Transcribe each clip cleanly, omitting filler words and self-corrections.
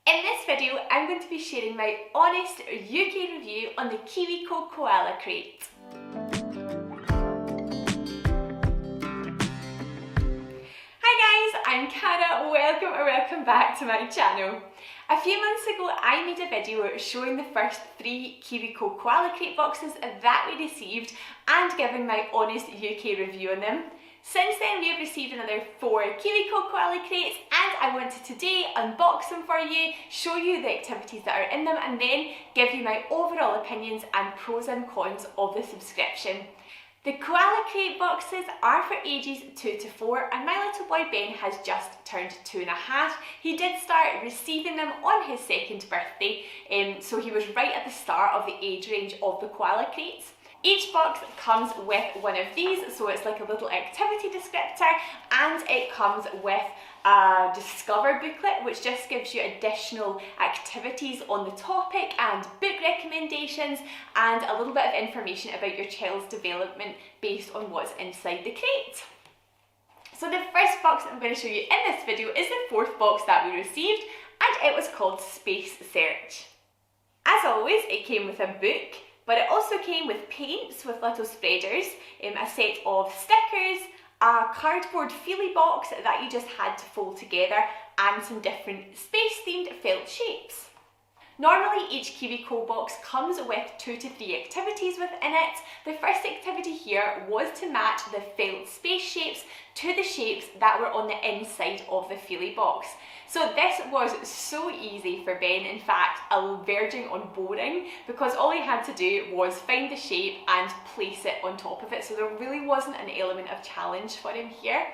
In this video, I'm going to be sharing my honest UK review on the KIWI Koala crate. Hi guys, I'm Cara, welcome back to my channel. A few months ago I made a video showing the first 3 KIWI Koala crate boxes that we received and giving my honest UK review on them. Since then we have received another 4 KIWI Koala crates and I wanted to today unbox them for you, show you the activities that are in them and then give you my overall opinions and pros and cons of the subscription. The Koala crate boxes are for ages 2 to 4 and my little boy Ben has just turned 2.5. He did start receiving them on his 2nd birthday, so he was right at the start of the age range of the Koala crates. Each box comes with one of these, so it's like a little activity descriptor, and it comes with a Discover booklet which just gives you additional activities on the topic and book recommendations and a little bit of information about your child's development based on what's inside the crate. So the first box I'm going to show you in this video is the 4th box that we received and it was called Space Search. As always, it came with a book, but it also came with paints with little spreaders, a set of stickers, a cardboard feelie box that you just had to fold together, and some different space-themed felt shapes. Normally each KIWI Co box comes with 2 to 3 activities within it. The first activity here was to match the felt space shapes to the shapes that were on the inside of the feelie box. So this was so easy for Ben, in fact verging on boring, because all he had to do was find the shape and place it on top of it, so there really wasn't an element of challenge for him here.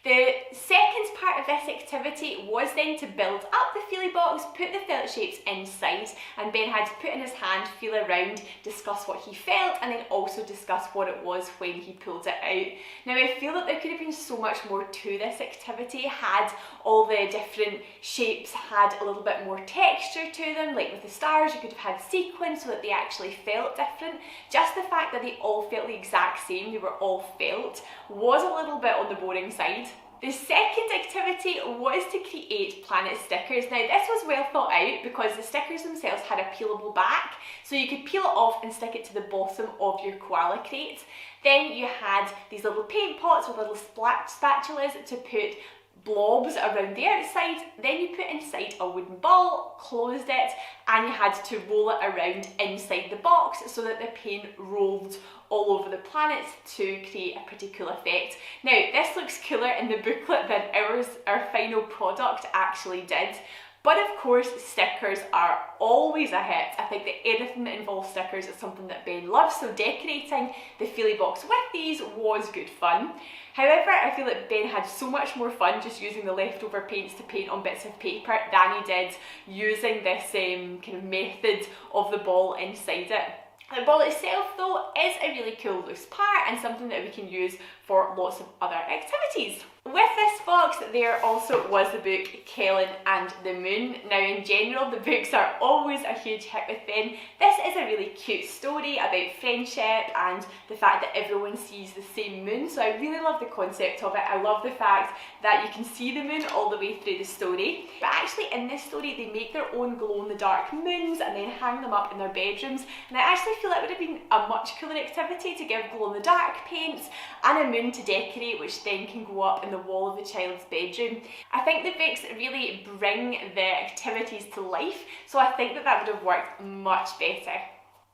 The second part of this activity was then to build up the feelie box, put the felt shapes inside, and Ben had to put in his hand, feel around, discuss what he felt, and then also discuss what it was when he pulled it out. Now I feel that there could have been so much more to this activity had all the different shapes had a little bit more texture to them, like with the stars you could have had sequins so that they actually felt different. Just the fact that they all felt the exact same, they were all felt, was a little bit on the boring side. The second activity was to create planet stickers. Now this was well thought out because the stickers themselves had a peelable back, so you could peel it off and stick it to the bottom of your Koala crate. Then you had these little paint pots with little spatulas to put blobs around the outside, then you put inside a wooden ball, closed it, and you had to roll it around inside the box so that the paint rolled all over the planets to create a pretty cool effect. Now this looks cooler in the booklet than our final product actually did. But of course, stickers are always a hit. I think that anything that involves stickers is something that Ben loves, so decorating the feelie box with these was good fun. However, I feel that Ben had so much more fun just using the leftover paints to paint on bits of paper than he did using this kind of method of the ball inside it. The ball itself though is a really cool loose part and something that we can use for lots of other activities. With this box there also was the book Kellen and the Moon. Now in general the books are always a huge hit with Ben. This is a really cute story about friendship and the fact that everyone sees the same moon, so I really love the concept of it. I love the fact that you can see the moon all the way through the story. But actually in this story they make their own glow-in-the-dark moons and then hang them up in their bedrooms, and I actually feel that would have been a much cooler activity to give glow-in-the-dark paints and a moon to decorate, which then can go up in the wall of the child's bedroom. I think the books really bring the activities to life, so I think that that would have worked much better.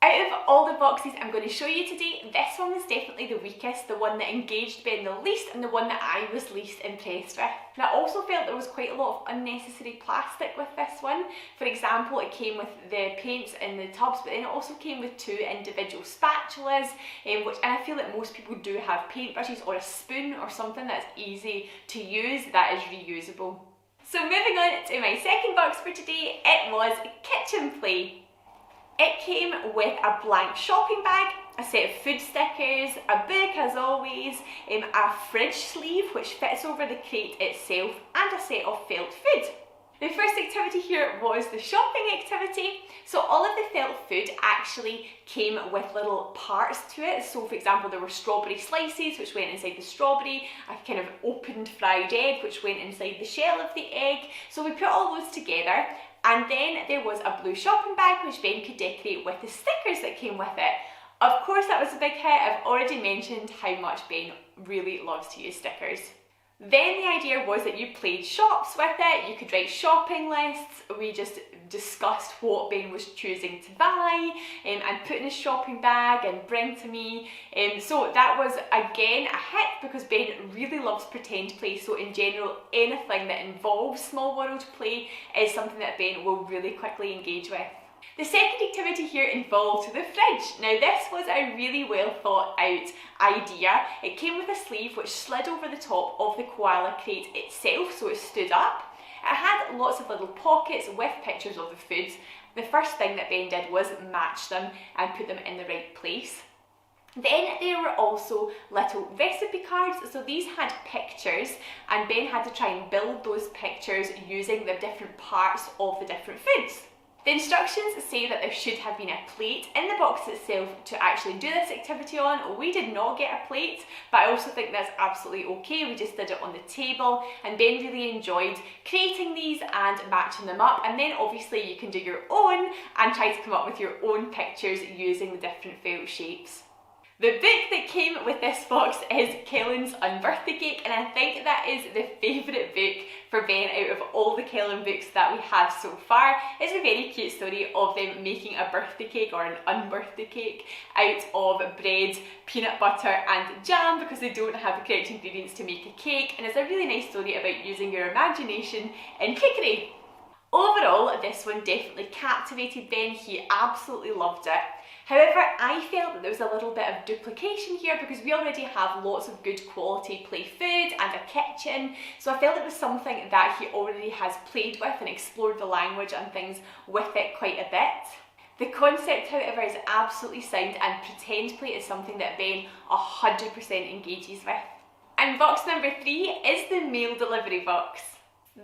Out of all the boxes I'm going to show you today, this one was definitely the weakest, the one that engaged Ben the least and the one that I was least impressed with. And I also felt there was quite a lot of unnecessary plastic with this one. For example, it came with the paints in the tubs, but then it also came with 2 individual spatulas, and I feel that most people do have paintbrushes or a spoon or something that's easy to use that is reusable. So moving on to my second box for today, it was Kitchen Play. It came with a blank shopping bag, a set of food stickers, a book as always, a fridge sleeve which fits over the crate itself, and a set of felt food. The first activity here was the shopping activity. So all of the felt food actually came with little parts to it. So for example, there were strawberry slices which went inside the strawberry, a kind of opened fried egg which went inside the shell of the egg. So we put all those together And then there was a blue shopping bag which Ben could decorate with the stickers that came with it. Of course that was a big hit. I've already mentioned how much Ben really loves to use stickers. Then the idea was that you played shops with it, you could write shopping lists, we just discussed what Ben was choosing to buy and put in his shopping bag and bring to me. So that was again a hit because Ben really loves pretend play, so in general anything that involves small world play is something that Ben will really quickly engage with. The second activity here involved the fridge. Now this was a really well thought out idea. It came with a sleeve which slid over the top of the koala crate itself so it stood up. It had lots of little pockets with pictures of the foods. The first thing that Ben did was match them and put them in the right place. Then there were also little recipe cards, so these had pictures and Ben had to try and build those pictures using the different parts of the different foods. The instructions say that there should have been a plate in the box itself to actually do this activity on. We did not get a plate, but I also think that's absolutely okay. We just did it on the table and Ben really enjoyed creating these and matching them up, and then obviously you can do your own and try to come up with your own pictures using the different felt shapes. The book that came with this box is Kellen's Unbirthday Cake, and I think that is the favourite book for Ben out of all the Kellen books that we have so far. It's a very cute story of them making a birthday cake or an unbirthday cake out of bread, peanut butter and jam because they don't have the correct ingredients to make a cake, and it's a really nice story about using your imagination in cookery. Overall, this one definitely captivated Ben. He absolutely loved it. However, I felt that there was a little bit of duplication here because we already have lots of good quality play food and a kitchen, so I felt it was something that he already has played with and explored the language and things with it quite a bit. The concept, however, is absolutely sound, and pretend play is something that Ben 100% engages with. And box number 3 is the mail delivery box.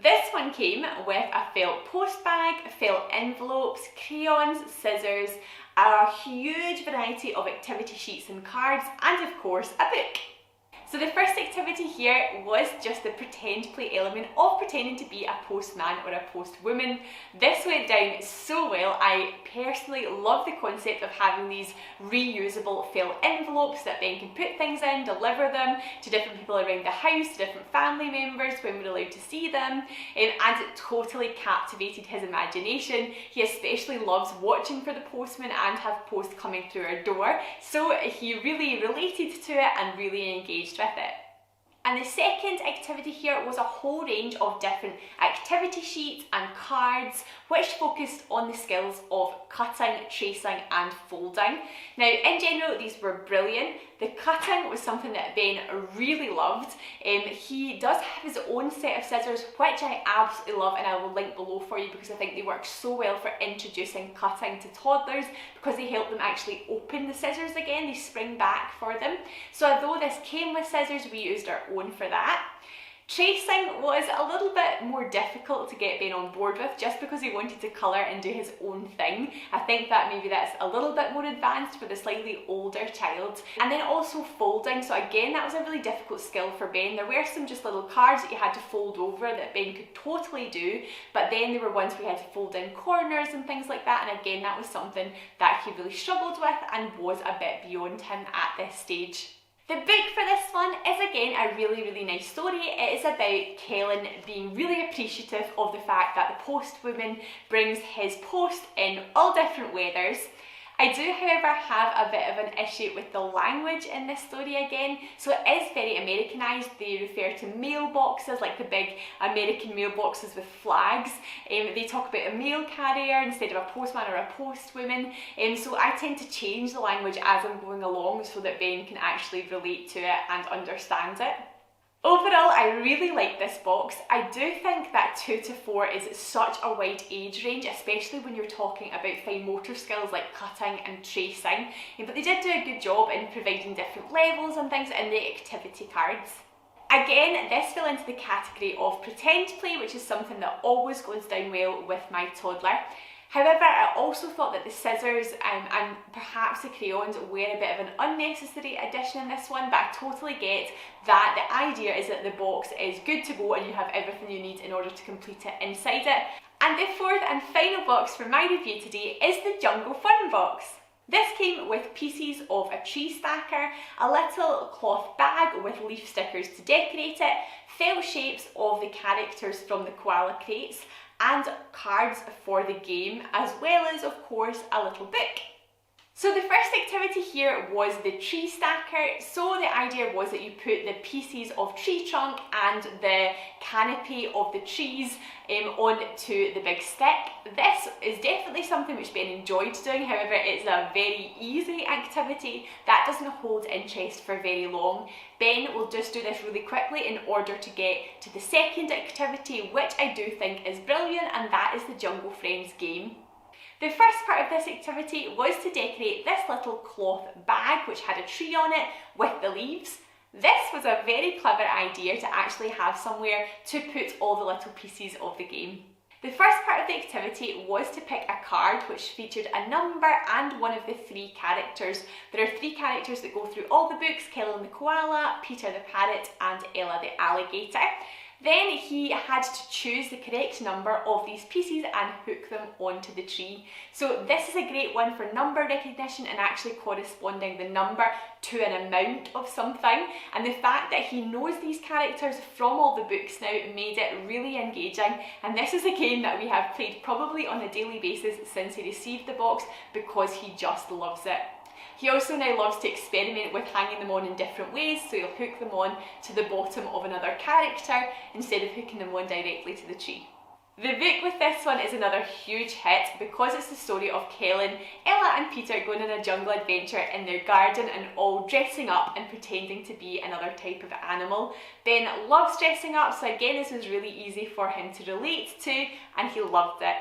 This one came with a felt post bag, felt envelopes, crayons, scissors, a huge variety of activity sheets and cards, and of course a book. So the first activity here was just the pretend play element of pretending to be a postman or a postwoman. This went down so well. I personally love the concept of having these reusable felt envelopes that Ben can put things in, deliver them to different people around the house, to different family members when we're allowed to see them, and it totally captivated his imagination. He especially loves watching for the postman and have post coming through our door, so he really related to it and really engaged with it. And the second activity here was a whole range of different activity sheets and cards which focused on the skills of cutting, tracing and folding. Now in general these were brilliant. The cutting was something that Ben really loved. He does have his own set of scissors which I absolutely love, and I will link below for you because I think they work so well for introducing cutting to toddlers because they help them actually open the scissors again, they spring back for them. So although this came with scissors, we used our own for that. Tracing was a little bit more difficult to get Ben on board with just because he wanted to colour and do his own thing. I think that maybe that's a little bit more advanced for the slightly older child. And then also folding, so again that was a really difficult skill for Ben. There were some just little cards that you had to fold over that Ben could totally do, but then there were ones where he had to fold in corners and things like that, and again that was something that he really struggled with and was a bit beyond him at this stage. The book for this one is again a really nice story. It is about Kellen being really appreciative of the fact that the postwoman brings his post in all different weathers. I do, however, have a bit of an issue with the language in this story again. So it is very Americanised. They refer to mailboxes, like the big American mailboxes with flags. They talk about a mail carrier instead of a postman or a postwoman. So I tend to change the language as I'm going along so that Ben can actually relate to it and understand it. Overall, I really like this box. I do think that 2 to 4 is such a wide age range, especially when you're talking about fine motor skills like cutting and tracing. But they did do a good job in providing different levels and things in the activity cards. Again, this fell into the category of pretend play, which is something that always goes down well with my toddler. However, I also thought that the scissors and perhaps the crayons were a bit of an unnecessary addition in this one, but I totally get that the idea is that the box is good to go and you have everything you need in order to complete it inside it. And the fourth and final box for my review today is the Jungle Fun box. This came with pieces of a tree stacker, a little cloth bag with leaf stickers to decorate it, felt shapes of the characters from the Koala crates, and cards for the game, as well as, of course, a little book. So the first activity here was the tree stacker. So the idea was that you put the pieces of tree trunk and the canopy of the trees onto the big stick. This is definitely something which Ben enjoyed doing, however it's a very easy activity that doesn't hold interest for very long. Ben will just do this really quickly in order to get to the second activity, which I do think is brilliant, and that is the Jungle Friends game. The first part of this activity was to decorate this little cloth bag which had a tree on it with the leaves. This was a very clever idea to actually have somewhere to put all the little pieces of the game. The first part of the activity was to pick a card which featured a number and one of the three characters. There are three characters that go through all the books: Koala the koala, Peter the parrot and Ella the alligator. Then he had to choose the correct number of these pieces and hook them onto the tree. So this is a great one for number recognition and actually corresponding the number to an amount of something. And the fact that he knows these characters from all the books now made it really engaging. And this is a game that we have played probably on a daily basis since he received the box because he just loves it. He also now loves to experiment with hanging them on in different ways, so he'll hook them on to the bottom of another character instead of hooking them on directly to the tree. The book with this one is another huge hit because it's the story of Kellen, Ella and Peter going on a jungle adventure in their garden and all dressing up and pretending to be another type of animal. Ben loves dressing up, so again this was really easy for him to relate to and he loved it.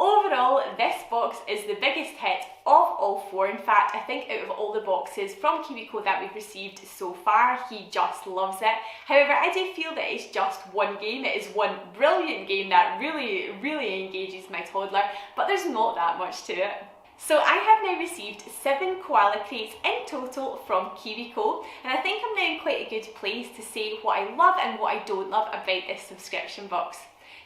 Overall, this box is the biggest hit of all four. In fact, I think out of all the boxes from KIWI that we've received so far, he just loves it. However, I do feel that it's just one game. It is one brilliant game that really engages my toddler, but there's not that much to it. So I have now received 7 koala crates in total from KIWI, and I think I'm now in quite a good place to say what I love and what I don't love about this subscription box.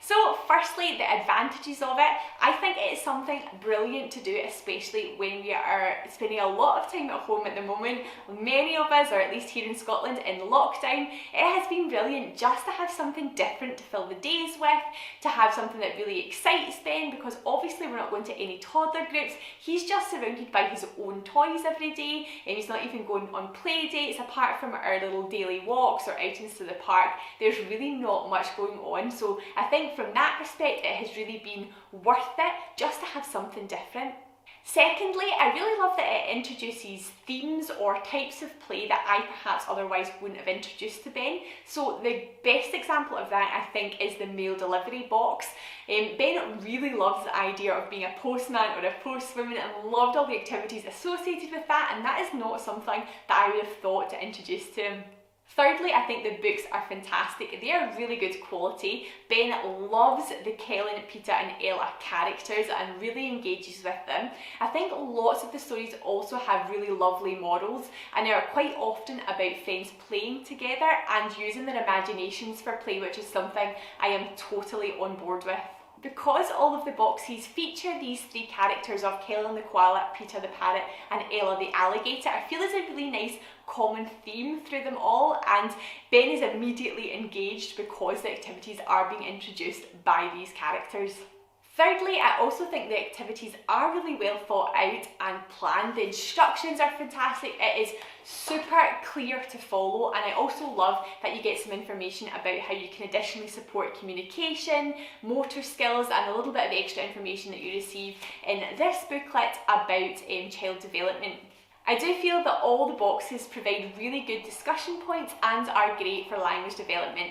So firstly, the advantages of it. I think it is something brilliant to do, especially when we are spending a lot of time at home at the moment. Many of us, or at least here in Scotland, in lockdown. It has been brilliant just to have something different to fill the days with, to have something that really excites Ben, because obviously we're not going to any toddler groups. He's just surrounded by his own toys every day, and he's not even going on play dates apart from our little daily walks or outings to the park. There's really not much going on, so I think from that respect it has really been worth it just to have something different. Secondly, I really love that it introduces themes or types of play that I perhaps otherwise wouldn't have introduced to Ben. So the best example of that I think is the mail delivery box. Ben really loves the idea of being a postman or a postwoman and loved all the activities associated with that, and that is not something that I would have thought to introduce to him. Thirdly, I think the books are fantastic. They are really good quality. Ben loves the Kellen, Peter and Ella characters and really engages with them. I think lots of the stories also have really lovely morals, and they are quite often about friends playing together and using their imaginations for play, which is something I am totally on board with. Because all of the boxes feature these 3 characters of Kellen the koala, Peter the parrot and Ella the alligator, I feel there's a really nice common theme through them all, and Ben is immediately engaged because the activities are being introduced by these characters. Thirdly, I also think the activities are really well thought out and planned. The instructions are fantastic. It is super clear to follow, and I also love that you get some information about how you can additionally support communication, motor skills, and a little bit of extra information that you receive in this booklet about child development. I do feel that all the boxes provide really good discussion points and are great for language development.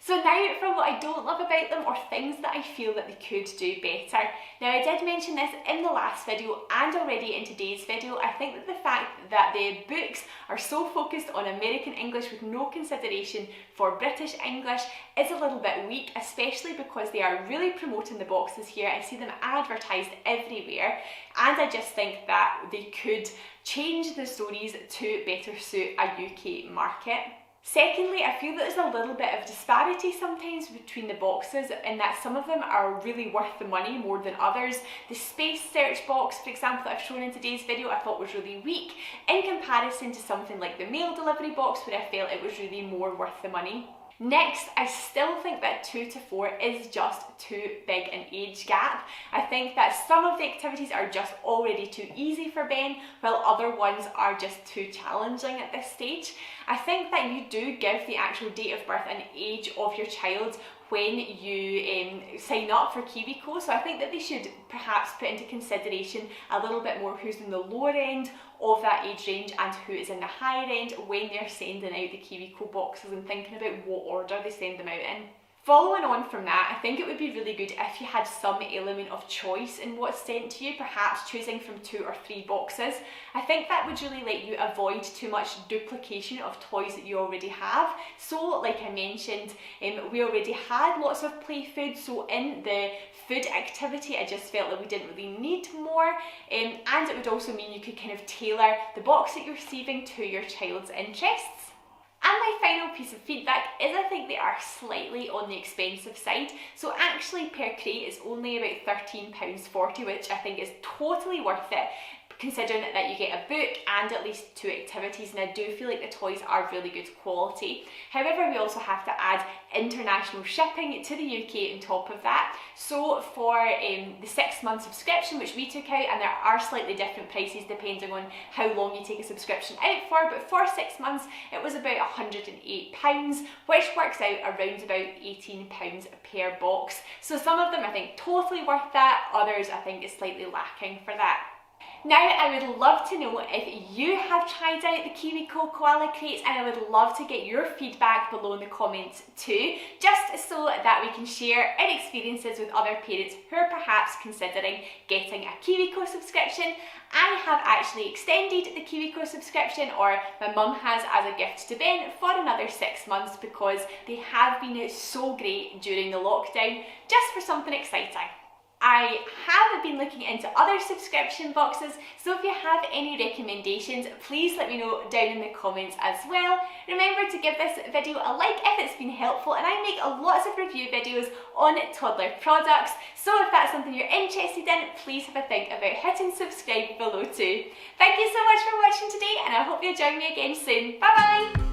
So now for what I don't love about them, or things that I feel that they could do better. Now I did mention this in the last video and already in today's video. I think that the fact that the books are so focused on American English with no consideration for British English is a little bit weak, especially because they are really promoting the boxes here. I see them advertised everywhere, and I just think that they could change the stories to better suit a UK market. Secondly, I feel that there's a little bit of disparity sometimes between the boxes, in that some of them are really worth the money more than others. The space search box, for example, that I've shown in today's video, I thought was really weak in comparison to something like the mail delivery box, where I felt it was really more worth the money. Next, I still think that 2 to 4 is just too big an age gap. I think that some of the activities are just already too easy for Ben, while other ones are just too challenging at this stage. I think that you do give the actual date of birth and age of your child when you sign up for KIWI. So I think that they should perhaps put into consideration a little bit more who's in the lower end of that age range and who is in the higher end when they're sending out the KIWI boxes, and thinking about what order they send them out in. Following on from that, I think it would be really good if you had some element of choice in what's sent to you, perhaps choosing from 2 or 3 boxes. I think that would really let you avoid too much duplication of toys that you already have. So, like I mentioned, we already had lots of play food, so in the food activity I just felt that we didn't really need more, and it would also mean you could kind of tailor the box that you're receiving to your child's interests. And my final piece of feedback is I think they are slightly on the expensive side. So actually per crate it's only about £13.40, which I think is totally worth it, considering that you get a book and at least 2 activities, and I do feel like the toys are really good quality. However, we also have to add international shipping to the UK on top of that. So for the 6-month subscription, which we took out, and there are slightly different prices depending on how long you take a subscription out for, but for 6 months it was about £108, which works out around about £18 per box. So some of them I think totally worth that, others I think is slightly lacking for that. Now, I would love to know if you have tried out the KIWI Koala crates, and I would love to get your feedback below in the comments too, just so that we can share our experiences with other parents who are perhaps considering getting a KIWI subscription. I have actually extended the KIWI subscription, or my mum has, as a gift to Ben for another 6 months, because they have been so great during the lockdown, just for something exciting. I have been looking into other subscription boxes, so if you have any recommendations, please let me know down in the comments as well. Remember to give this video a like if it's been helpful, and I make lots of review videos on toddler products, so if that's something you're interested in, please have a think about hitting subscribe below too. Thank you so much for watching today, and I hope you'll join me again soon. Bye bye!